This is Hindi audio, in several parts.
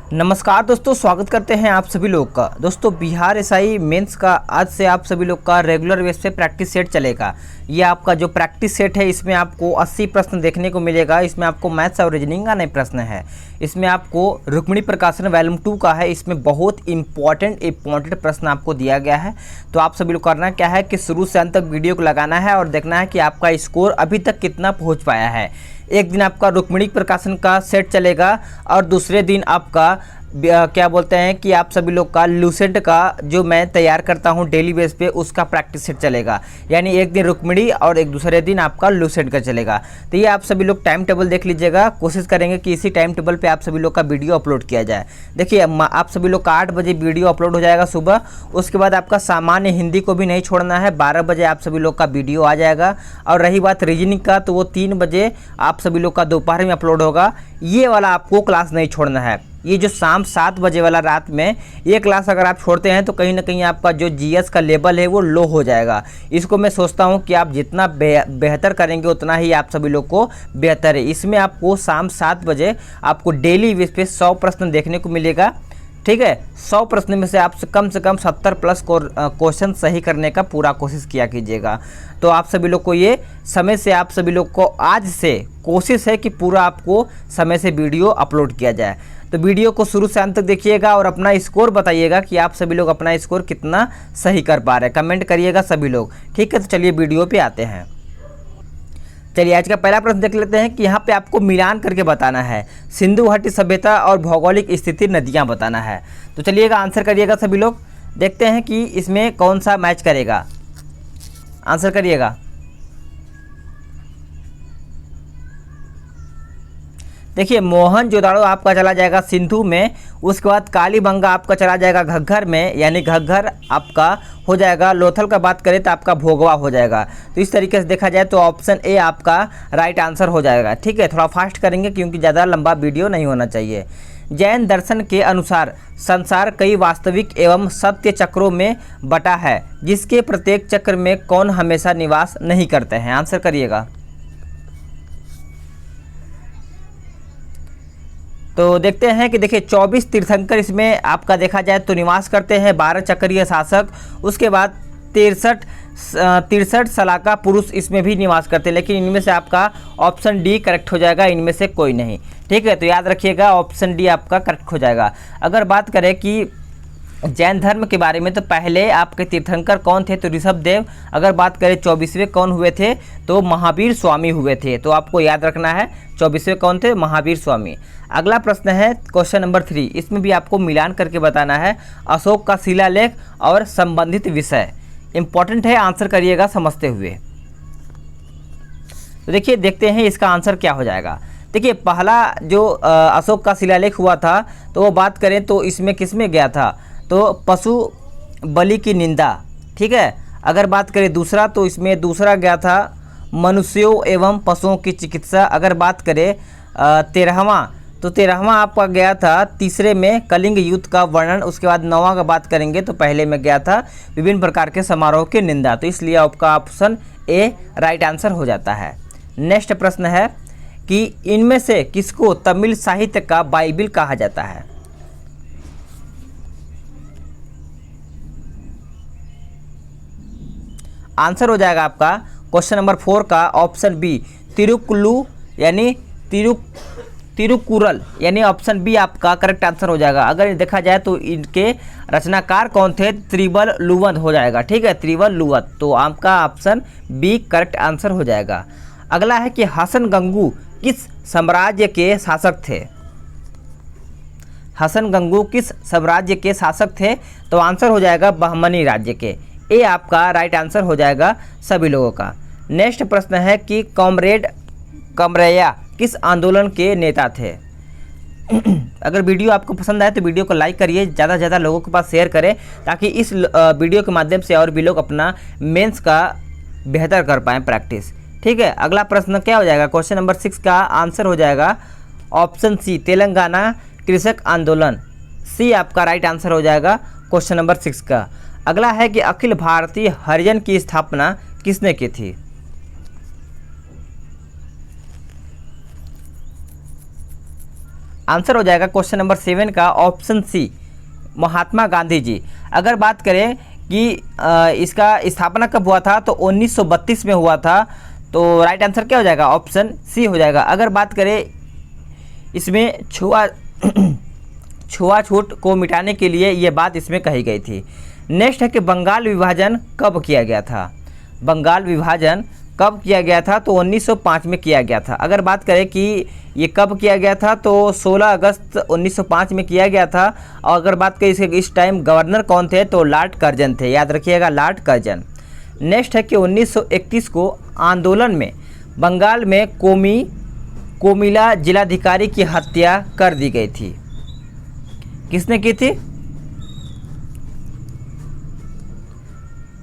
नमस्कार दोस्तों, स्वागत करते हैं आप सभी लोग का। दोस्तों, बिहार एसआई मेंस का आज से आप सभी लोग का रेगुलर बेस पे प्रैक्टिस सेट चलेगा। ये आपका जो प्रैक्टिस सेट है इसमें आपको 80 प्रश्न देखने को मिलेगा। इसमें आपको मैथ्स और रीजनिंग का नए प्रश्न है। इसमें आपको रुक्मिणी प्रकाशन वॉल्यूम 2 का है। इसमें बहुत इंपॉर्टेंट प्रश्न आपको दिया गया है। तो आप सभी लोग करना क्या है कि शुरू से अंत तक वीडियो को लगाना है और देखना है कि आपका स्कोर अभी तक कितना पहुँच पाया है। एक दिन आपका रुक्मिणी प्रकाशन का सेट चलेगा और दूसरे दिन आपका क्या बोलते हैं कि आप सभी लोग का लूसेंट का जो मैं तैयार करता हूं डेली बेस पे उसका प्रैक्टिस सेट चलेगा। यानी एक दिन रुक्मिणी और एक दूसरे दिन आपका लूसेंट का चलेगा। तो ये आप सभी लोग टाइम टेबल देख लीजिएगा। कोशिश करेंगे कि इसी टाइम टेबल पे आप सभी लोग का वीडियो अपलोड किया जाए। देखिए, आप सभी लोग का 8 बजे वीडियो अपलोड हो जाएगा सुबह। उसके बाद आपका सामान्य हिंदी को भी नहीं छोड़ना है। 12 बजे आप सभी लोग का वीडियो आ जाएगा। और रही बात रीजनिंग का, तो वो 3 बजे आप सभी लोग का दोपहर में अपलोड होगा। ये वाला आपको क्लास नहीं छोड़ना है। ये जो शाम 7 बजे वाला रात में ये क्लास अगर आप छोड़ते हैं तो कहीं ना कहीं आपका जो जीएस का लेवल है वो लो हो जाएगा। इसको मैं सोचता हूँ कि आप जितना बेहतर करेंगे उतना ही आप सभी लोग को बेहतर है। इसमें आपको शाम 7 बजे आपको डेली बेस पे 100 प्रश्न देखने को मिलेगा। ठीक है, 100 प्रश्न में से आप से कम 70 प्लस क्वेश्चन सही करने का पूरा कोशिश किया कीजिएगा। तो आप सभी लोग को ये समय से आप सभी लोग को आज से कोशिश है कि पूरा आपको समय से वीडियो अपलोड किया जाए। तो वीडियो को शुरू से अंत तक देखिएगा और अपना स्कोर बताइएगा कि आप सभी लोग अपना स्कोर कितना सही कर पा रहे हैं। कमेंट करिएगा सभी लोग। ठीक है, तो चलिए वीडियो पे आते हैं। चलिए, आज का पहला प्रश्न देख लेते हैं कि यहाँ पे आपको मिलान करके बताना है। सिंधु घाटी सभ्यता और भौगोलिक स्थिति नदियाँ बताना है। तो चलिएगा, आंसर करिएगा सभी लोग। देखते हैं कि इसमें कौन सा मैच करेगा। आंसर करिएगा। देखिए, मोहनजोदड़ो आपका चला जाएगा सिंधु में। उसके बाद कालीबंगा आपका चला जाएगा घग्गर में, यानी घग्गर आपका हो जाएगा। लोथल का बात करें तो आपका भोगवा हो जाएगा। तो इस तरीके से देखा जाए तो ऑप्शन ए आपका राइट आंसर हो जाएगा। ठीक है, थोड़ा फास्ट करेंगे क्योंकि ज़्यादा लंबा वीडियो नहीं होना चाहिए। जैन दर्शन के अनुसार संसार कई वास्तविक एवं सत्य चक्रों में बटा है, जिसके प्रत्येक चक्र में कौन हमेशा निवास नहीं करते हैं। आंसर करिएगा। तो देखते हैं कि देखिए 24 तीर्थंकर इसमें आपका देखा जाए तो निवास करते हैं, 12 चक्रीय शासक। उसके बाद 63 सलाका पुरुष इसमें भी निवास करते हैं। लेकिन इनमें से आपका ऑप्शन डी करेक्ट हो जाएगा, इनमें से कोई नहीं। ठीक है, तो याद रखिएगा ऑप्शन डी आपका करेक्ट हो जाएगा। अगर बात करें कि जैन धर्म के बारे में तो पहले आपके तीर्थंकर कौन थे, तो ऋषभ देव। अगर बात करें 24वें कौन हुए थे, तो महावीर स्वामी हुए थे। तो आपको याद रखना है 24वें कौन थे, महावीर स्वामी। अगला प्रश्न है क्वेश्चन नंबर 3। इसमें भी आपको मिलान करके बताना है अशोक का शिलालेख और संबंधित विषय। इंपॉर्टेंट है, आंसर करिएगा समझते हुए। तो देखिए, देखते हैं इसका आंसर क्या हो जाएगा। देखिए, पहला जो अशोक का शिलालेख हुआ था तो वो बात करें तो इसमें किस में गया था, तो पशु बलि की निंदा। ठीक है, अगर बात करें दूसरा तो इसमें दूसरा गया था मनुष्यों एवं पशुओं की चिकित्सा। अगर बात करें 13वां तो 13वां आपका गया था तीसरे में कलिंग युद्ध का वर्णन। उसके बाद 9वां का बात करेंगे तो पहले में गया था विभिन्न प्रकार के समारोह की निंदा। तो इसलिए आपका ऑप्शन ए राइट आंसर हो जाता है। नेक्स्ट प्रश्न है कि इनमें से किसको तमिल साहित्य का बाइबिल कहा जाता है। आंसर हो जाएगा आपका क्वेश्चन नंबर 4 का ऑप्शन बी तिरुकुल्लू यानी तिरुकुरल, यानी ऑप्शन बी आपका करेक्ट आंसर हो जाएगा। अगर देखा जाए तो इनके रचनाकार कौन थे, त्रिवल्लुवर हो जाएगा। ठीक है, त्रिवल्लुवर। तो आपका ऑप्शन बी करेक्ट आंसर हो जाएगा। अगला है कि हसन गंगू किस साम्राज्य के शासक थे। हसन गंगू किस साम्राज्य के शासक थे, तो आंसर हो जाएगा बहमनी राज्य के। ए आपका राइट आंसर हो जाएगा सभी लोगों का। नेक्स्ट प्रश्न है कि कॉमरेड कमरैया किस आंदोलन के नेता थे। अगर वीडियो आपको पसंद आए तो वीडियो को लाइक करिए, ज़्यादा से ज़्यादा लोगों के पास शेयर करें ताकि इस वीडियो के माध्यम से और भी लोग अपना मेंस का बेहतर कर पाएँ प्रैक्टिस। ठीक है, अगला प्रश्न क्या हो जाएगा, क्वेश्चन नंबर 6 का आंसर हो जाएगा ऑप्शन सी तेलंगाना कृषक आंदोलन। सी आपका राइट आंसर हो जाएगा क्वेश्चन नंबर 6 का। अगला है कि अखिल भारतीय हरिजन की स्थापना किसने की थी। आंसर हो जाएगा क्वेश्चन नंबर 7 का ऑप्शन सी, महात्मा गांधी जी। अगर बात करें कि इसका स्थापना कब हुआ था, तो 1932 में हुआ था, तो राइट आंसर क्या हो जाएगा, ऑप्शन सी हो जाएगा। अगर बात करें इसमें छुआछूत को मिटाने के लिए ये बात इसमें कही गई थी। नेक्स्ट है कि बंगाल विभाजन कब किया गया था। बंगाल विभाजन कब किया गया था, तो 1905 में किया गया था। अगर बात करें कि ये कब किया गया था, तो 16 अगस्त 1905 में किया गया था। और अगर बात करें इस टाइम गवर्नर कौन थे, तो लॉर्ड कर्जन थे, याद रखिएगा लॉर्ड कर्जन। नेक्स्ट है कि 1931 को आंदोलन में बंगाल में कोमिला जिलाधिकारी की हत्या कर दी गई थी। किसने की थी,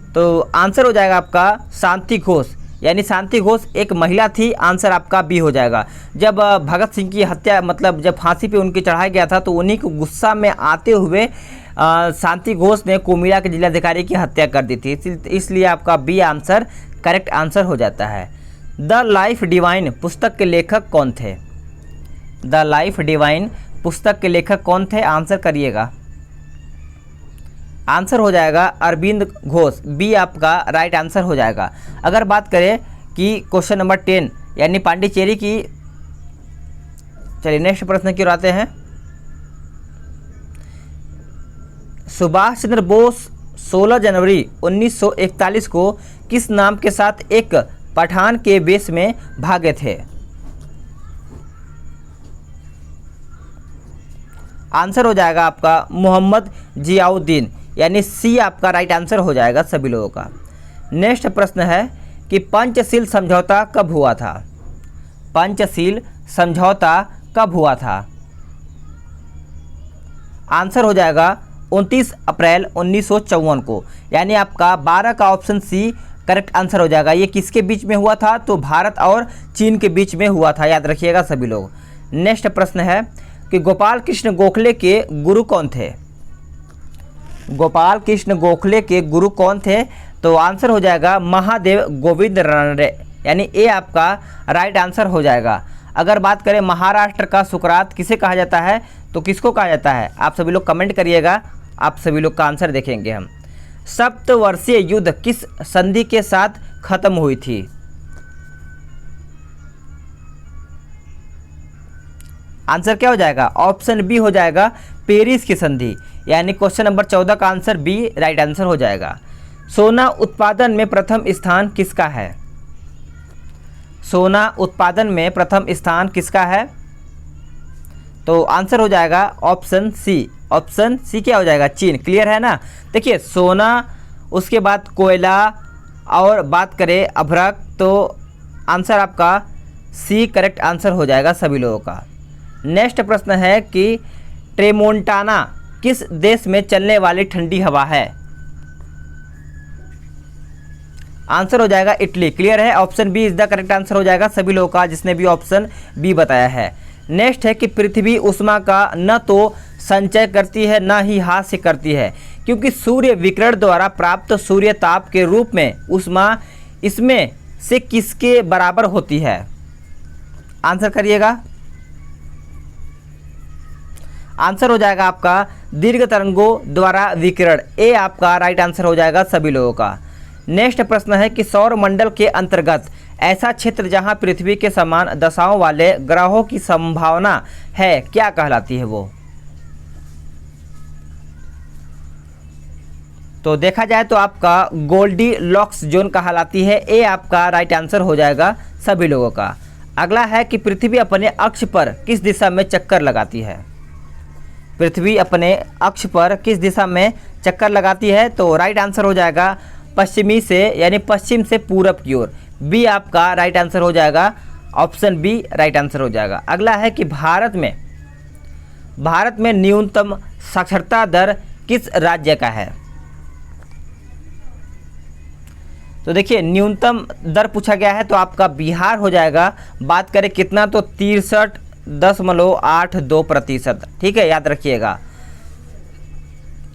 तो आंसर हो जाएगा आपका शांति घोष, यानी शांति घोष एक महिला थी। आंसर आपका बी हो जाएगा। जब भगत सिंह की हत्या, मतलब जब फांसी पे उनकी चढ़ाया गया था, तो उन्हीं को गुस्सा में आते हुए शांति घोष ने कोमिला के जिलाधिकारी की हत्या कर दी थी, इसलिए आपका बी आंसर करेक्ट आंसर हो जाता है। द लाइफ डिवाइन पुस्तक के लेखक कौन थे। द लाइफ डिवाइन पुस्तक के लेखक कौन थे, आंसर करिएगा। आंसर हो जाएगा अरविंद घोष, बी आपका राइट आंसर हो जाएगा। अगर बात करें कि क्वेश्चन नंबर 10 यानी पांडिचेरी की, चलिए नेक्स्ट प्रश्न की ओर आते हैं। सुभाष चंद्र बोस 16 जनवरी 1941 को किस नाम के साथ एक पठान के वेश में भागे थे। आंसर हो जाएगा आपका मोहम्मद जियाउद्दीन, यानी सी आपका राइट आंसर हो जाएगा सभी लोगों का। नेक्स्ट प्रश्न है कि पंचशील समझौता कब हुआ था। पंचशील समझौता कब हुआ था। आंसर हो जाएगा 29 अप्रैल 1954 को, यानी आपका 12 का ऑप्शन सी करेक्ट आंसर हो जाएगा। ये किसके बीच में हुआ था, तो भारत और चीन के बीच में हुआ था, याद रखिएगा सभी लोग। नेक्स्ट प्रश्न है कि गोपाल कृष्ण गोखले के गुरु कौन थे। गोपाल कृष्ण गोखले के गुरु कौन थे, तो आंसर हो जाएगा महादेव गोविंद रानडे, यानी ए आपका राइट आंसर हो जाएगा। अगर बात करें महाराष्ट्र का सुकरात किसे कहा जाता है, तो किसको कहा जाता है, आप सभी लोग कमेंट करिएगा, आप सभी लोग का आंसर देखेंगे हम। सप्तवर्षीय युद्ध किस संधि के साथ खत्म हुई थी। आंसर क्या हो जाएगा, ऑप्शन बी हो जाएगा पेरिस की संधि, यानी क्वेश्चन नंबर 14 का आंसर बी राइट आंसर हो जाएगा। सोना उत्पादन में प्रथम स्थान किसका है। सोना उत्पादन में प्रथम स्थान किसका है, तो आंसर हो जाएगा ऑप्शन सी। ऑप्शन सी क्या हो जाएगा, चीन। क्लियर है ना। देखिए सोना, उसके बाद कोयला और बात करें अभ्रक, तो आंसर आपका सी करेक्ट आंसर हो जाएगा सभी लोगों का। नेक्स्ट प्रश्न है कि ट्रेमोंटाना किस देश में चलने वाली ठंडी हवा है। आंसर हो जाएगा इटली। क्लियर है, option B is the correct answer हो जाएगा सभी लोगों का, जिसने भी ऑप्शन बी बताया है। नेक्स्ट है कि पृथ्वी उष्मा का न तो संचय करती है न ही हास्य करती है, क्योंकि सूर्य विकिरण द्वारा प्राप्त सूर्य ताप के रूप में उष्मा इसमें से किसके बराबर होती है। आंसर करिएगा। आंसर हो जाएगा आपका दीर्घ तरंगों द्वारा विकिरण, ए आपका राइट आंसर हो जाएगा सभी लोगों का। नेक्स्ट प्रश्न है कि सौर मंडल के अंतर्गत ऐसा क्षेत्र जहां पृथ्वी के समान दशाओं वाले ग्रहों की संभावना है, क्या कहलाती है वो। तो देखा जाए तो आपका गोल्डी लॉक्स जोन कहलाती है, ए आपका राइट आंसर हो जाएगा सभी लोगों का। अगला है कि पृथ्वी अपने अक्ष पर किस दिशा में चक्कर लगाती है। पृथ्वी अपने अक्ष पर किस दिशा में चक्कर लगाती है, तो राइट आंसर हो जाएगा पश्चिमी से, यानी पश्चिम से पूरब की ओर, बी आपका राइट आंसर हो जाएगा। ऑप्शन बी राइट आंसर हो जाएगा। अगला है कि भारत में न्यूनतम साक्षरता दर किस राज्य का है। तो देखिए न्यूनतम दर पूछा गया है, तो आपका बिहार हो जाएगा। बात करें कितना, तो 63.82%। ठीक है, याद रखिएगा।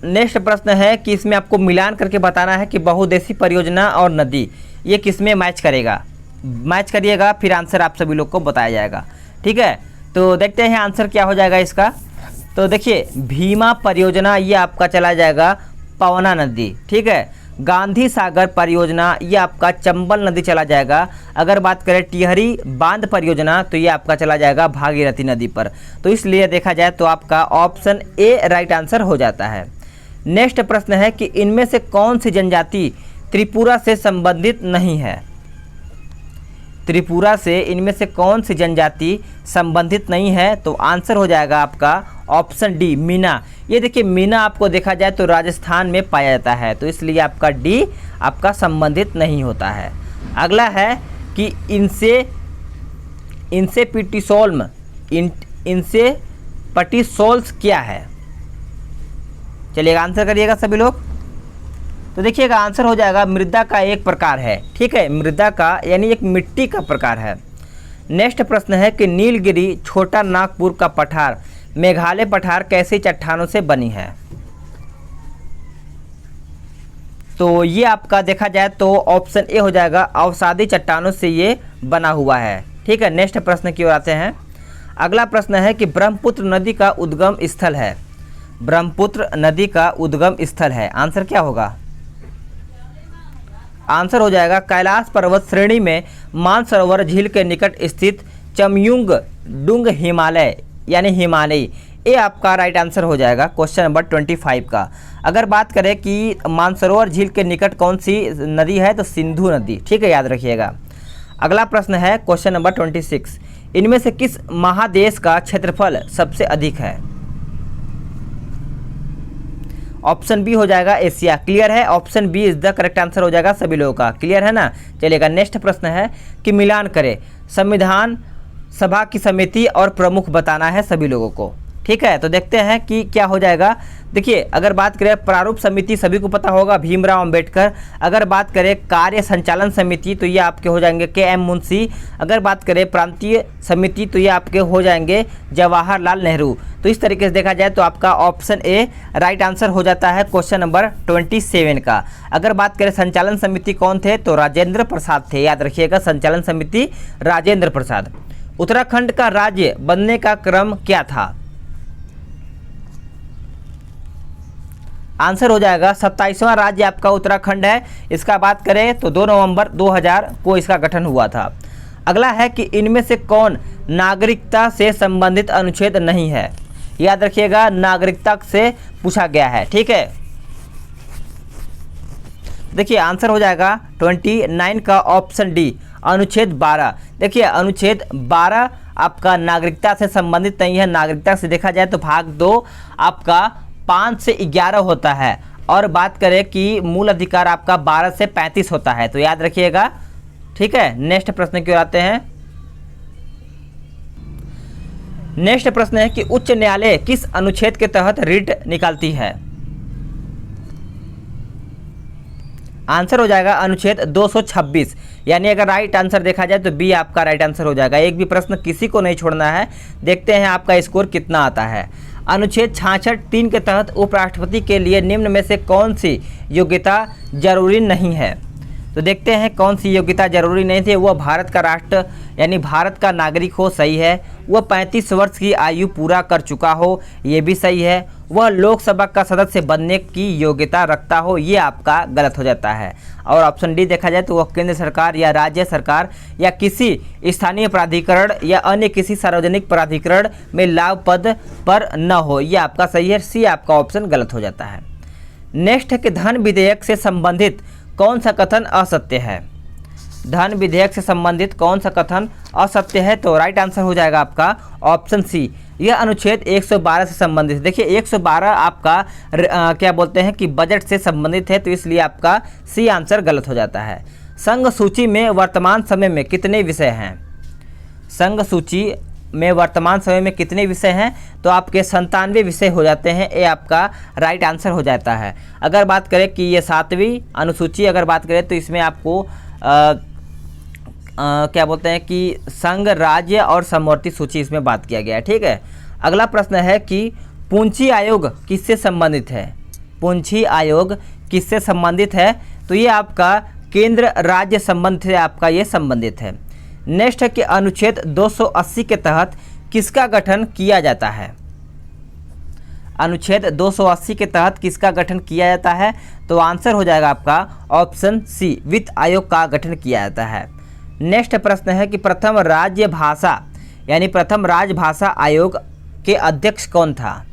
नेक्स्ट प्रश्न है कि इसमें आपको मिलान करके बताना है कि बहुउद्देशीय परियोजना और नदी ये किस में मैच करेगा। मैच करिएगा, फिर आंसर आप सभी लोग को बताया जाएगा। ठीक है, तो देखते हैं आंसर क्या हो जाएगा इसका। तो देखिए भीमा परियोजना ये आपका चला जाएगा पवना नदी, ठीक है। गांधी सागर परियोजना ये आपका चंबल नदी चला जाएगा। अगर बात करें टिहरी बांध परियोजना तो ये आपका चला जाएगा भागीरथी नदी पर। तो इसलिए देखा जाए तो आपका ऑप्शन ए राइट आंसर हो जाता है। नेक्स्ट प्रश्न है कि इनमें से कौन सी जनजाति त्रिपुरा से संबंधित नहीं है। त्रिपुरा से इनमें से कौन सी जनजाति संबंधित नहीं है, तो आंसर हो जाएगा आपका ऑप्शन डी मीना। ये देखिए मीना आपको देखा जाए तो राजस्थान में पाया जाता है, तो इसलिए आपका डी आपका संबंधित नहीं होता है। अगला है कि इनसे पटिसोल्स क्या है। चलिएगा आंसर करिएगा सभी लोग। तो देखिएगा आंसर हो जाएगा मृदा का एक प्रकार है, ठीक है। मृदा का यानी एक मिट्टी का प्रकार है। नेक्स्ट प्रश्न है कि नीलगिरी छोटा नागपुर का पठार मेघालय पठार कैसी चट्टानों से बनी है। तो ये आपका देखा जाए तो ऑप्शन ए हो जाएगा, अवसादी चट्टानों से ये बना हुआ है, ठीक है। नेक्स्ट प्रश्न की ओर आते हैं। अगला प्रश्न है कि ब्रह्मपुत्र नदी का उद्गम स्थल है। ब्रह्मपुत्र नदी का उद्गम स्थल है, आंसर क्या होगा। आंसर हो जाएगा कैलाश पर्वत श्रेणी में मानसरोवर झील के निकट स्थित चमयुंग डुंग हिमालय यानी हिमालय। ये आपका राइट आंसर हो जाएगा क्वेश्चन नंबर 25 का। अगर बात करें कि मानसरोवर झील के निकट कौन सी नदी है, तो सिंधु नदी, ठीक है, याद रखिएगा। अगला प्रश्न है क्वेश्चन नंबर 26, इनमें से किस महादेश का क्षेत्रफल सबसे अधिक है। ऑप्शन बी हो जाएगा एशिया। क्लियर है, option B is the correct answer हो जाएगा सभी लोगों का। क्लियर है ना। चलिएगा नेक्स्ट प्रश्न है कि मिलान करें, संविधान सभा की समिति और प्रमुख बताना है सभी लोगों को, ठीक है। तो देखते हैं कि क्या हो जाएगा। देखिए अगर बात करें प्रारूप समिति सभी को पता होगा भीमराव अंबेडकर। अगर बात करें कार्य संचालन समिति तो ये आपके हो जाएंगे के.एम. मुंशी। अगर बात करें प्रांतीय समिति तो ये आपके हो जाएंगे जवाहरलाल नेहरू। तो इस तरीके से देखा जाए तो आपका ऑप्शन ए राइट आंसर हो जाता है क्वेश्चन नंबर 27 का। अगर बात करें संचालन समिति कौन थे, तो राजेंद्र प्रसाद थे, याद रखिएगा संचालन समिति राजेंद्र प्रसाद। उत्तराखंड का राज्य बनने का क्रम क्या था। आंसर हो जाएगा 27वां राज्य आपका उत्तराखंड है। इसका बात करें तो 2 नवंबर 2000 को इसका गठन हुआ था। अगला है कि इनमें से कौन नागरिकता से संबंधित अनुच्छेद नहीं है। याद रखिएगा नागरिकता से पूछा गया है, ठीक है। देखिए आंसर हो जाएगा 29 का ऑप्शन डी अनुच्छेद 12। देखिए अनुच्छेद 12 आपका नागरिकता से संबंधित नहीं है। नागरिकता से देखा जाए तो भाग 2 आपका 5 से 11 होता है, और बात करें कि मूल अधिकार आपका 12 से 35 होता है, तो याद रखिएगा, ठीक है। नेक्स्ट प्रश्न की ओर आते हैं। नेक्स्ट प्रश्न है कि उच्च न्यायालय किस अनुच्छेद के तहत रिट निकालती है। आंसर हो जाएगा अनुच्छेद 226, यानी अगर राइट आंसर देखा जाए तो बी आपका राइट आंसर हो जाएगा। एक भी प्रश्न किसी को नहीं छोड़ना है। देखते हैं आपका स्कोर कितना आता है। अनुच्छेद 66(3) के तहत उपराष्ट्रपति के लिए निम्न में से कौन सी योग्यता जरूरी नहीं है। तो देखते हैं कौन सी योग्यता जरूरी नहीं थी। वह भारत का राष्ट्र यानी भारत का नागरिक हो, सही है। वह 35 वर्ष की आयु पूरा कर चुका हो, ये भी सही है। वह लोकसभा का सदस्य बनने की योग्यता रखता हो, ये आपका गलत हो जाता है। और ऑप्शन डी देखा जाए तो वह केंद्र सरकार या राज्य सरकार या किसी स्थानीय प्राधिकरण या अन्य किसी सार्वजनिक प्राधिकरण में लाभ पद पर न हो, ये आपका सही है। सी आपका ऑप्शन गलत हो जाता है। नेक्स्ट है कि धन विधेयक से संबंधित कौन सा कथन असत्य है। धन विधेयक से संबंधित कौन सा कथन असत्य है, तो राइट आंसर हो जाएगा आपका ऑप्शन सी। यह अनुच्छेद 112 से संबंधित। देखिए 112 आपका क्या बोलते हैं कि बजट से संबंधित है, तो इसलिए आपका सी आंसर गलत हो जाता है। संघ सूची में वर्तमान समय में कितने विषय हैं। संघ सूची में वर्तमान समय में कितने विषय हैं, तो आपके 97 विषय हो जाते हैं, ये आपका राइट आंसर हो जाता है। अगर बात करें कि ये 7वीं अनुसूची अगर बात करें तो इसमें आपको क्या बोलते हैं कि संघ राज्य और समवर्ती सूची इसमें बात किया गया है, ठीक है। अगला प्रश्न है कि पूंछी आयोग किससे संबंधित है। पूंछी आयोग किससे संबंधित है, तो ये आपका केंद्र राज्य संबंध से आपका ये संबंधित है। नेक्स्ट है कि अनुच्छेद 280 के तहत किसका गठन किया जाता है? अनुच्छेद 280 के तहत किसका गठन किया जाता है? तो आंसर हो जाएगा आपका ऑप्शन सी, वित्त आयोग का गठन किया जाता है। नेक्स्ट प्रश्न है कि प्रथम राज्य भाषा यानी प्रथम राजभाषा आयोग के अध्यक्ष कौन था?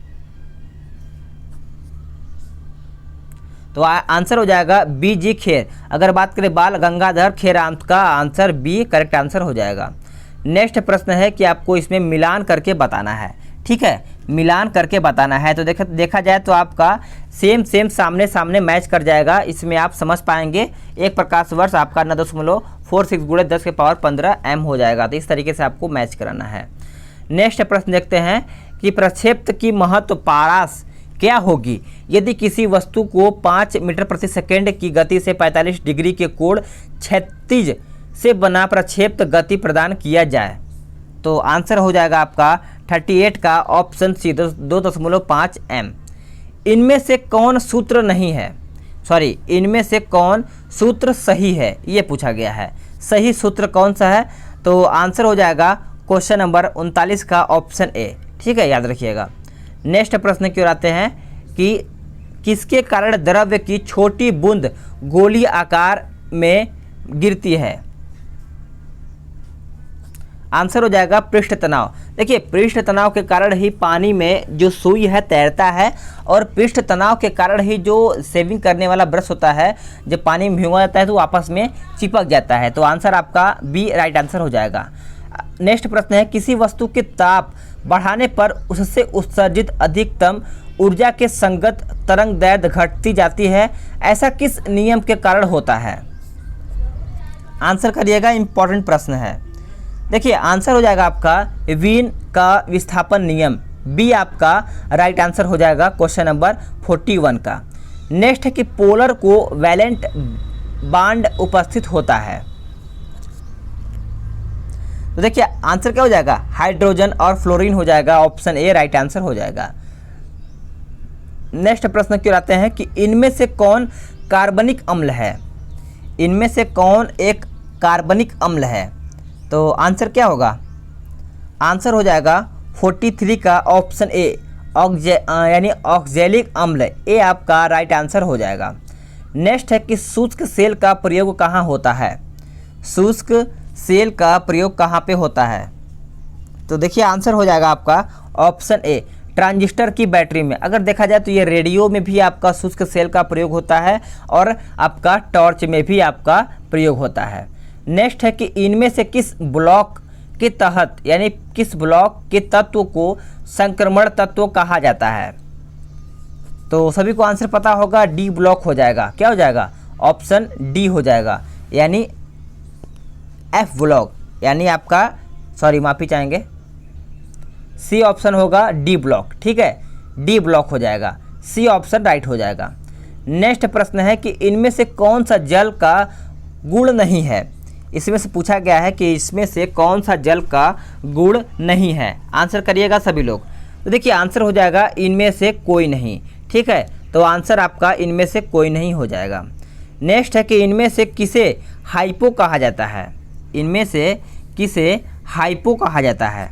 तो आंसर हो जाएगा बी जी खेर। अगर बात करें बाल गंगाधर खेराम का आंसर बी करेक्ट आंसर हो जाएगा। नेक्स्ट प्रश्न है कि आपको इसमें मिलान करके बताना है, ठीक है, मिलान करके बताना है। तो देखा जाए तो आपका सेम सामने सामने मैच कर जाएगा, इसमें आप समझ पाएंगे। एक प्रकाश वर्ष आपका 9.46 गुणे 10 के पावर 15 m हो जाएगा। तो इस तरीके से आपको मैच कराना है। नेक्स्ट प्रश्न देखते हैं कि प्रक्षेप्त की महत्व पारास क्या होगी यदि किसी वस्तु को 5 मीटर प्रति सेकेंड की गति से 45 डिग्री के कोण क्षैतिज से बना प्रक्षेप्त गति प्रदान किया जाए? तो आंसर हो जाएगा आपका 38 का ऑप्शन सी 2.5 m। इनमें से कौन सूत्र नहीं है, सॉरी इनमें से कौन सूत्र सही है, ये पूछा गया है। सही सूत्र कौन सा है? तो आंसर हो जाएगा क्वेश्चन नंबर 39 का ऑप्शन ए, ठीक है, याद रखिएगा। नेक्स्ट प्रश्न की ओर आते हैं कि किसके कारण द्रव्य की छोटी बूंद गोली आकार में गिरती है? आंसर हो जाएगा पृष्ठ तनाव। देखिए पृष्ठ तनाव के कारण ही पानी में जो सुई है तैरता है, और पृष्ठ तनाव के कारण ही जो सेविंग करने वाला ब्रश होता है जब पानी में भिगो जाता है तो आपस में चिपक जाता है। तो आंसर आपका बी राइट आंसर हो जाएगा। नेक्स्ट प्रश्न है किसी वस्तु के ताप बढ़ाने पर उससे उत्सर्जित अधिकतम ऊर्जा के संगत तरंग दैर्घ्य घटती जाती है, ऐसा किस नियम के कारण होता है? आंसर करिएगा, इंपॉर्टेंट प्रश्न है। देखिए आंसर हो जाएगा आपका वीन का विस्थापन नियम, बी आपका राइट आंसर हो जाएगा क्वेश्चन नंबर 41 का। नेक्स्ट है कि पोलर को वैलेंट बांड उपस्थित होता है। तो देखिए आंसर क्या हो जाएगा? हाइड्रोजन और फ्लोरीन हो जाएगा, ऑप्शन ए राइट आंसर हो जाएगा। नेक्स्ट प्रश्न की ओर आते हैं कि इनमें से कौन कार्बनिक अम्ल है? इनमें से कौन एक कार्बनिक अम्ल है? तो आंसर क्या होगा? आंसर हो जाएगा 43 का ऑप्शन ए यानी ऑक्जेलिक अम्ल, ए आपका राइट आंसर हो जाएगा। नेक्स्ट है कि शुष्क सेल का प्रयोग कहाँ होता है? शुष्क सेल का प्रयोग कहाँ पे होता है? तो देखिए आंसर हो जाएगा आपका ऑप्शन ए ट्रांजिस्टर की बैटरी में। अगर देखा जाए तो ये रेडियो में भी आपका शुष्क सेल का प्रयोग होता है और आपका टॉर्च में भी आपका प्रयोग होता है। नेक्स्ट है कि इनमें से किस ब्लॉक के तहत यानी किस ब्लॉक के तत्व को संक्रमण तत्व कहा जाता है? तो सभी को आंसर पता होगा, डी ब्लॉक हो जाएगा। क्या हो जाएगा? ऑप्शन डी हो जाएगा, यानी एफ ब्लॉक, यानी आपका सॉरी माफी चाहेंगे, सी ऑप्शन होगा डी ब्लॉक, ठीक है, डी ब्लॉक हो जाएगा, सी ऑप्शन राइट हो जाएगा। नेक्स्ट प्रश्न है कि इनमें से कौन सा जल का गुण नहीं है? इसमें से पूछा गया है कि इसमें से कौन सा जल का गुण नहीं है। आंसर करिएगा सभी लोग। तो देखिए आंसर हो जाएगा इनमें से कोई नहीं, ठीक है, तो आंसर आपका इनमें से कोई नहीं हो जाएगा। नेक्स्ट है कि इनमें से किसे हाइपो कहा जाता है? इनमें से किसे हाइपो कहा जाता है?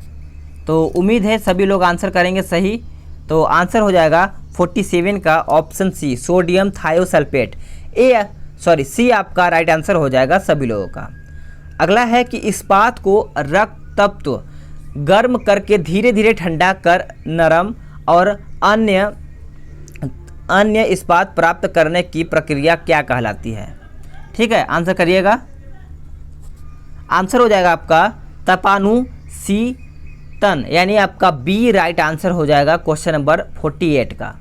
तो उम्मीद है सभी लोग आंसर करेंगे सही। तो आंसर हो जाएगा 47 का ऑप्शन सी सोडियम थायोसल्फेट, सी आपका राइट आंसर हो जाएगा सभी लोगों का। अगला है कि इस्पात को रक्त तत्व गर्म करके धीरे धीरे ठंडा कर नरम और अन्य इस्पात प्राप्त करने की प्रक्रिया क्या कहलाती है? ठीक है, आंसर करिएगा। आंसर हो जाएगा आपका तपानुशीतन, यानी आपका बी राइट आंसर हो जाएगा क्वेश्चन नंबर 48 का।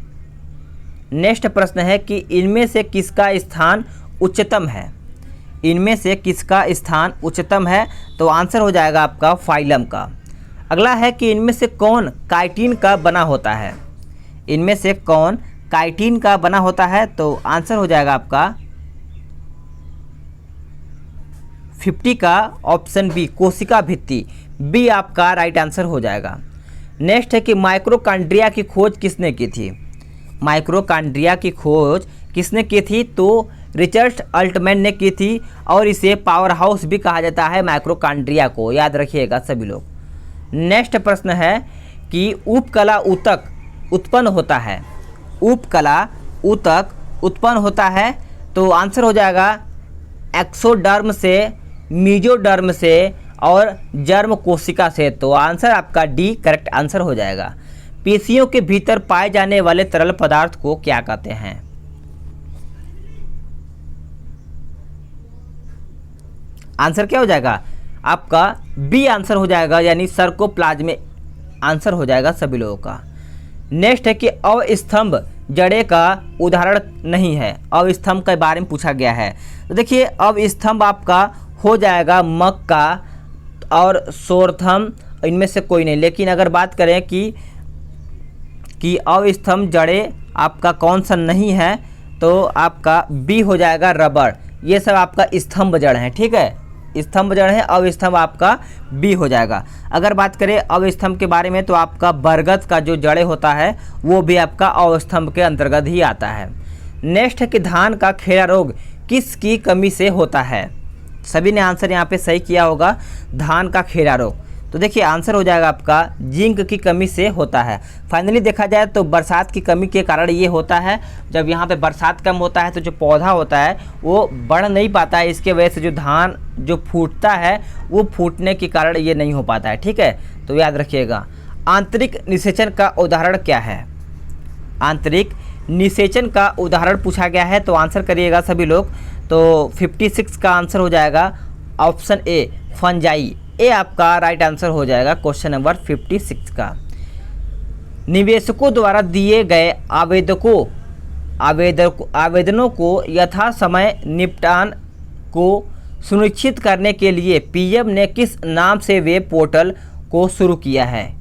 नेक्स्ट प्रश्न है कि इनमें से किसका स्थान उच्चतम है? इनमें से किसका स्थान उच्चतम है? तो आंसर हो जाएगा आपका फाइलम का। अगला है कि इनमें से कौन काइटिन का बना होता है? इनमें से कौन काइटिन का बना होता है? तो आंसर हो जाएगा आपका 50 का ऑप्शन बी कोशिका भित्ति, बी आपका राइट आंसर हो जाएगा। नेक्स्ट है कि माइक्रोकांड्रिया की खोज किसने की थी? माइक्रोकांड्रिया की खोज किसने की थी? तो रिचर्ड अल्टमैन ने की थी, और इसे पावर हाउस भी कहा जाता है माइक्रोकांड्रिया को, याद रखिएगा सभी लोग। नेक्स्ट प्रश्न है कि उपकला ऊतक उत्पन्न होता है, उपकला ऊतक उत्पन्न होता है, तो आंसर हो जाएगा एक्सोडर्म से, मीजोडर्म से और जर्म कोशिका से। तो आंसर आपका डी करेक्ट आंसर हो जाएगा। पेशियों के भीतर पाए जाने वाले तरल पदार्थ को क्या कहते हैं? आंसर क्या हो जाएगा आपका? बी आंसर हो जाएगा, यानी सर्कोप्लाज्म आंसर हो जाएगा सभी लोगों का। नेक्स्ट है कि अवस्तंभ जड़े का उदाहरण नहीं है, अवस्तंभ के बारे में पूछा गया है। तो देखिए अवस्तंभ आपका हो जाएगा मक्का और सोरथम, इनमें से कोई नहीं। लेकिन अगर बात करें कि अवस्तंभ जड़े आपका कौन सा नहीं है, तो आपका बी हो जाएगा रबड़। ये सब आपका स्तंभ जड़ है, ठीक है, स्तंभ जड़ है, अवस्तंभ आपका बी हो जाएगा। अगर बात करें अवस्तंभ के बारे में, तो आपका बरगद का जो जड़े होता है वो भी आपका अवस्तंभ के अंतर्गत ही आता है। नेक्स्ट है कि धान का खेरा रोग किसकी कमी से होता है? सभी ने आंसर यहाँ पे सही किया होगा, धान का खेरा रोग। तो देखिए आंसर हो जाएगा आपका जिंक की कमी से होता है। फाइनली देखा जाए तो बरसात की कमी के कारण ये होता है। जब यहाँ पे बरसात कम होता है तो जो पौधा होता है वो बढ़ नहीं पाता है, इसके वजह से जो धान जो फूटता है वो फूटने के कारण ये नहीं हो पाता है, ठीक है, तो याद रखिएगा। आंतरिक निषेचन का उदाहरण क्या है? आंतरिक निषेचन का उदाहरण पूछा गया है, तो आंसर करिएगा सभी लोग। तो 56 का आंसर हो जाएगा ऑप्शन ए फंजाई, ए आपका राइट आंसर हो जाएगा क्वेश्चन नंबर 56 का। निवेशकों द्वारा दिए गए आवेदनों को यथा समय निपटान को सुनिश्चित करने के लिए पीएम ने किस नाम से वेब पोर्टल को शुरू किया है?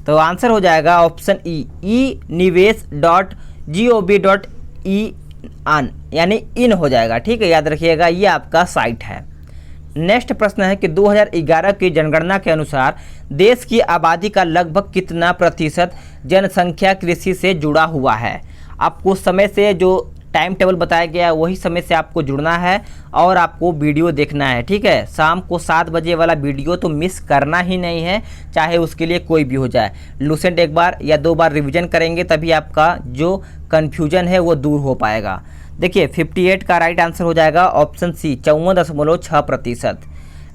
तो आंसर हो जाएगा ऑप्शन ई nivesh.gov.in, यानी इन हो जाएगा, ठीक है, याद रखिएगा, ये आपका साइट है। नेक्स्ट प्रश्न है कि 2011 की जनगणना के अनुसार देश की आबादी का लगभग कितना प्रतिशत जनसंख्या कृषि से जुड़ा हुआ है? आपको समय से जो टाइम टेबल बताया गया है वही समय से आपको जुड़ना है और आपको वीडियो देखना है, ठीक है। शाम को 7 बजे वाला वीडियो तो मिस करना ही नहीं है, चाहे उसके लिए कोई भी हो जाए। लुसेंट एक बार या 2 बार रिवीजन करेंगे तभी आपका जो कन्फ्यूजन है वो दूर हो पाएगा। देखिए 58 का राइट आंसर हो जाएगा ऑप्शन सी 54.6%।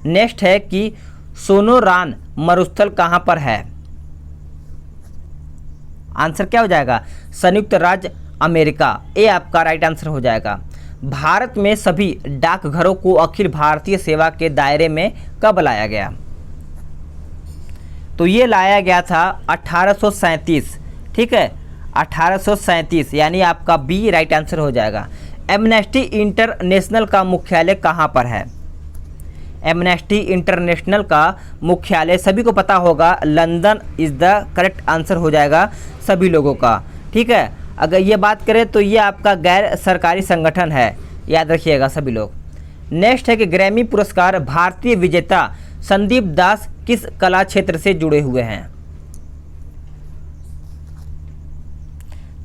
नेक्स्ट है कि सोनोरान मरुस्थल कहाँ पर है? आंसर क्या हो जाएगा? संयुक्त राज्य अमेरिका, ए आपका राइट आंसर हो जाएगा। भारत में सभी डाकघरों को अखिल भारतीय सेवा के दायरे में कब लाया गया? तो ये लाया गया था 1837, ठीक है, 1837, यानी आपका बी राइट आंसर हो जाएगा। एमनेस्टी इंटरनेशनल का मुख्यालय कहाँ पर है? एमनेस्टी इंटरनेशनल का मुख्यालय सभी को पता होगा, London is the correct answer हो जाएगा सभी लोगों का, ठीक है। अगर ये बात करें तो ये आपका गैर सरकारी संगठन है, याद रखिएगा सभी लोग। नेक्स्ट है कि ग्रैमी पुरस्कार भारतीय विजेता संदीप दास किस कला क्षेत्र से जुड़े हुए हैं?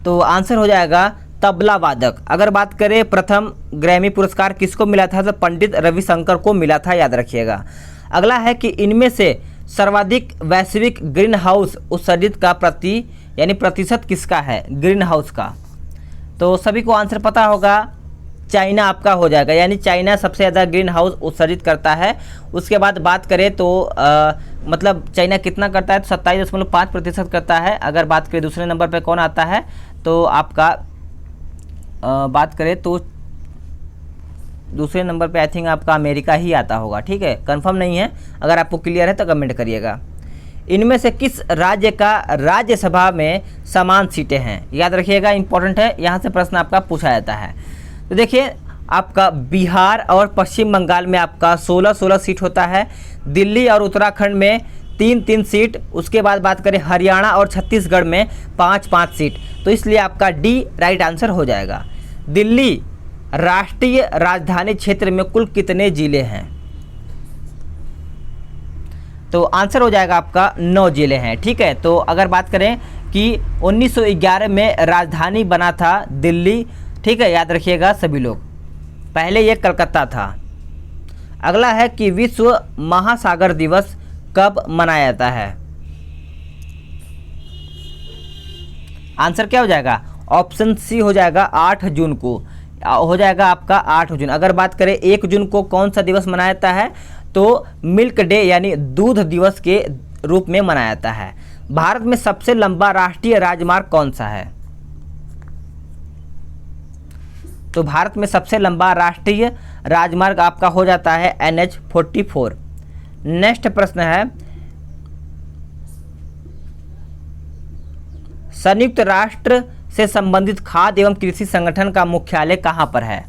तो आंसर हो जाएगा तबला वादक। अगर बात करें प्रथम ग्रैमी पुरस्कार किसको मिला था, तो पंडित रविशंकर को मिला था, याद रखिएगा। अगला है कि इनमें से सर्वाधिक वैश्विक ग्रीन हाउस उत्सर्जित का प्रतिशत किसका है? ग्रीन हाउस का। तो सभी को आंसर पता होगा, चाइना आपका हो जाएगा, यानी चाइना सबसे ज़्यादा ग्रीन हाउस उत्सर्जित करता है। उसके बाद बात करें तो मतलब चाइना कितना करता है, तो 27.5% करता है। अगर बात करें दूसरे नंबर पे कौन आता है, तो आपका बात करें तो दूसरे नंबर पे आई थिंक आपका अमेरिका ही आता होगा, ठीक है, कंफर्म नहीं है। अगर आपको क्लियर है तो कमेंट करिएगा। इनमें से किस राज्य का राज्यसभा में समान सीटें हैं? याद रखिएगा, इंपॉर्टेंट है, यहाँ से प्रश्न आपका पूछा जाता है। तो देखिए आपका बिहार और पश्चिम बंगाल में आपका 16 सीट होता है, दिल्ली और उत्तराखंड में 3 सीट, उसके बाद बात करें हरियाणा और छत्तीसगढ़ में 5 सीट। तो इसलिए आपका डी राइट आंसर हो जाएगा। दिल्ली राष्ट्रीय राजधानी क्षेत्र में कुल कितने जिले हैं? तो आंसर हो जाएगा आपका 9 जिले हैं, ठीक है। तो अगर बात करें कि 1911 में राजधानी बना था दिल्ली, ठीक है, याद रखिएगा सभी लोग, पहले ये कलकत्ता था। अगला है कि विश्व महासागर दिवस कब मनाया जाता है। आंसर क्या हो जाएगा, ऑप्शन सी हो जाएगा 8 जून को, हो जाएगा आपका 8 जून। अगर बात करें 1 जून को कौन सा दिवस मनाया जाता है, तो मिल्क डे यानी दूध दिवस के रूप में मनाया जाता है। भारत में सबसे लंबा राष्ट्रीय राजमार्ग कौन सा है। तो भारत में सबसे लंबा राष्ट्रीय राजमार्ग आपका हो जाता है NH-44। नेक्स्ट प्रश्न है, संयुक्त राष्ट्र से संबंधित खाद्य एवं कृषि संगठन का मुख्यालय कहां पर है।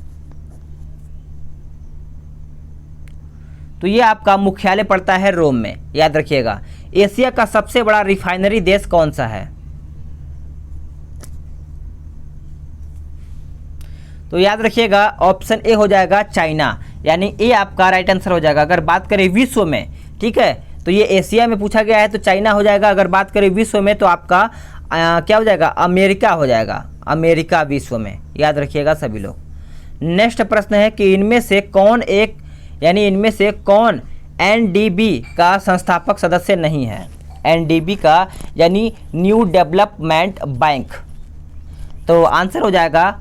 तो ये आपका मुख्यालय पड़ता है रोम में, याद रखिएगा। एशिया का सबसे बड़ा रिफाइनरी देश कौन सा है। तो याद रखिएगा ऑप्शन ए हो जाएगा चाइना, यानी ए आपका राइट आंसर हो जाएगा। अगर बात करें विश्व में, ठीक है, तो ये एशिया में पूछा गया है तो चाइना हो जाएगा। अगर बात करें विश्व में तो आपका क्या हो जाएगा, अमेरिका हो जाएगा, अमेरिका विश्व में, याद रखिएगा सभी लोग। नेक्स्ट प्रश्न है कि इनमें से कौन एक, यानी इनमें से कौन NDB का संस्थापक सदस्य नहीं है। NDB का यानी न्यू डेवलपमेंट बैंक। तो आंसर हो जाएगा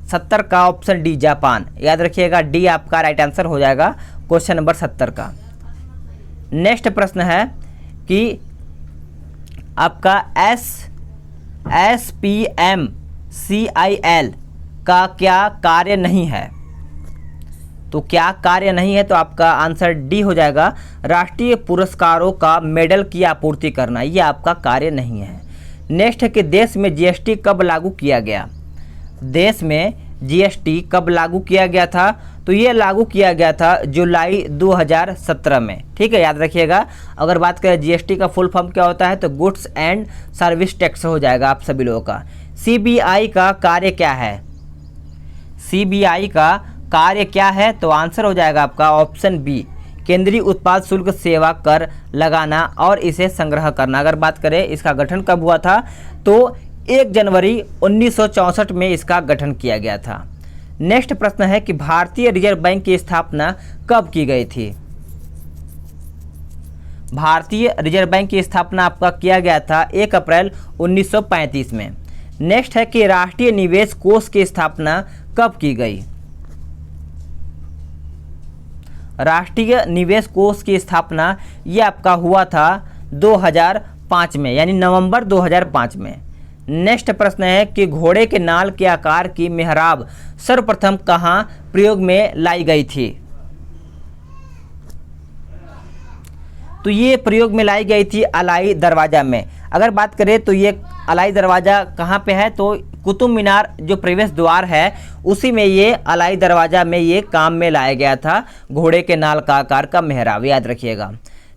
70 का ऑप्शन डी, जापान। याद रखिएगा डी आपका राइट आंसर हो जाएगा क्वेश्चन नंबर 70 का। नेक्स्ट प्रश्न है कि आपका SPMCIL का क्या कार्य नहीं है। तो क्या कार्य नहीं है, तो आपका आंसर डी हो जाएगा, राष्ट्रीय पुरस्कारों का मेडल की आपूर्ति करना, ये आपका कार्य नहीं है। नेक्स्ट है कि देश में GST कब लागू किया गया। देश में GST कब लागू किया गया था, तो ये लागू किया गया था जुलाई 2017 में, ठीक है, याद रखिएगा। अगर बात करें GST का फुल फॉर्म क्या होता है, तो गुड्स एंड सर्विस टैक्स हो जाएगा आप सभी लोगों का। CBI का कार्य क्या है। CBI का कार्य क्या है, तो आंसर हो जाएगा आपका ऑप्शन बी, केंद्रीय उत्पाद शुल्क सेवा कर लगाना और इसे संग्रह करना। अगर बात करें इसका गठन कब हुआ था, तो 1 जनवरी 1964 में इसका गठन किया गया था। नेक्स्ट प्रश्न है कि भारतीय रिजर्व बैंक की स्थापना कब की गई थी। भारतीय रिजर्व बैंक की स्थापना आपका किया गया था 1 अप्रैल 1935 में। नेक्स्ट है कि राष्ट्रीय निवेश कोष की स्थापना कब की गई। राष्ट्रीय निवेश कोष की स्थापना ये आपका हुआ था 2005 में, यानी नवंबर 2005 में। नेक्स्ट प्रश्न है कि घोड़े के नाल के आकार की मेहराब सर्वप्रथम कहाँ प्रयोग में लाई गई थी। तो ये प्रयोग में लाई गई थी अलाई दरवाज़ा में। अगर बात करें तो ये अलाई दरवाज़ा कहाँ पे है, तो कुतुब मीनार जो प्रवेश द्वार है उसी में ये अलाई दरवाज़ा में ये काम में लाया गया था, घोड़े के नाल का आकार का मेहराब, याद रखिएगा।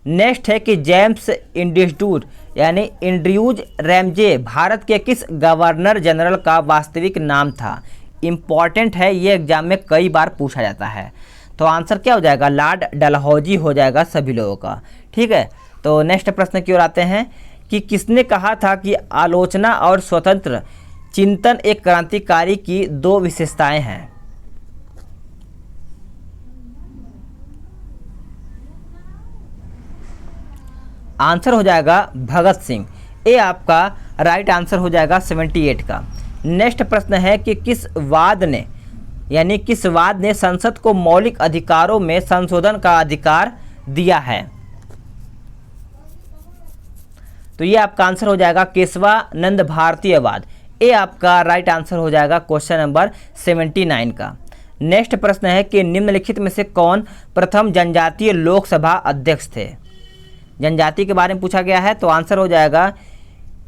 नेक्स्ट है कि जेम्स इंस्टीट्यूट यानी एंड्रयूज रैमजे भारत के किस गवर्नर जनरल का वास्तविक नाम था। इम्पॉर्टेंट है, ये एग्जाम में कई बार पूछा जाता है। तो आंसर क्या हो जाएगा, लॉर्ड डलहौजी हो जाएगा सभी लोगों का, ठीक है। तो नेक्स्ट प्रश्न की ओर आते हैं कि किसने कहा था कि आलोचना और स्वतंत्र चिंतन एक क्रांतिकारी की 2 विशेषताएं हैं। आंसर हो जाएगा भगत सिंह, ये आपका राइट आंसर हो जाएगा 78 का। नेक्स्ट प्रश्न है कि किस वाद ने संसद को मौलिक अधिकारों में संशोधन का अधिकार दिया है। तो ये आपका आंसर हो जाएगा केशवानंद भारतीयवाद, ये आपका राइट आंसर हो जाएगा क्वेश्चन नंबर 79 का। नेक्स्ट प्रश्न है कि निम्नलिखित में से कौन प्रथम जनजातीय लोकसभा अध्यक्ष थे। जनजाति के बारे में पूछा गया है, तो आंसर हो जाएगा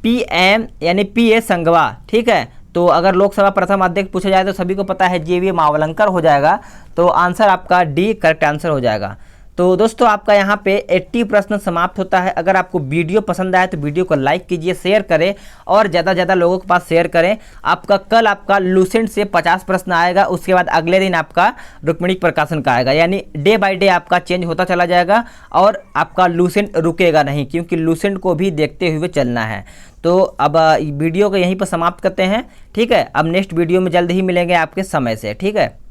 PM यानी PA संगवा, ठीक है। तो अगर लोकसभा प्रथम अध्यक्ष पूछा जाए तो सभी को पता है JV मावलंकर हो जाएगा। तो आंसर आपका डी करेक्ट आंसर हो जाएगा। तो दोस्तों आपका यहाँ पे 80 प्रश्न समाप्त होता है। अगर आपको वीडियो पसंद आए तो वीडियो को लाइक कीजिए, शेयर करें और ज़्यादा से ज़्यादा लोगों के पास शेयर करें। आपका कल आपका लूसेंट से 50 प्रश्न आएगा, उसके बाद अगले दिन आपका रुक्मिणी प्रकाशन का आएगा, यानी डे बाय डे आपका चेंज होता चला जाएगा और आपका लूसेंट रुकेगा नहीं, क्योंकि लूसेंट को भी देखते हुए चलना है। तो अब वीडियो को यहीं पर समाप्त करते हैं, ठीक है। अब नेक्स्ट वीडियो में जल्द ही मिलेंगे आपके समय से, ठीक है।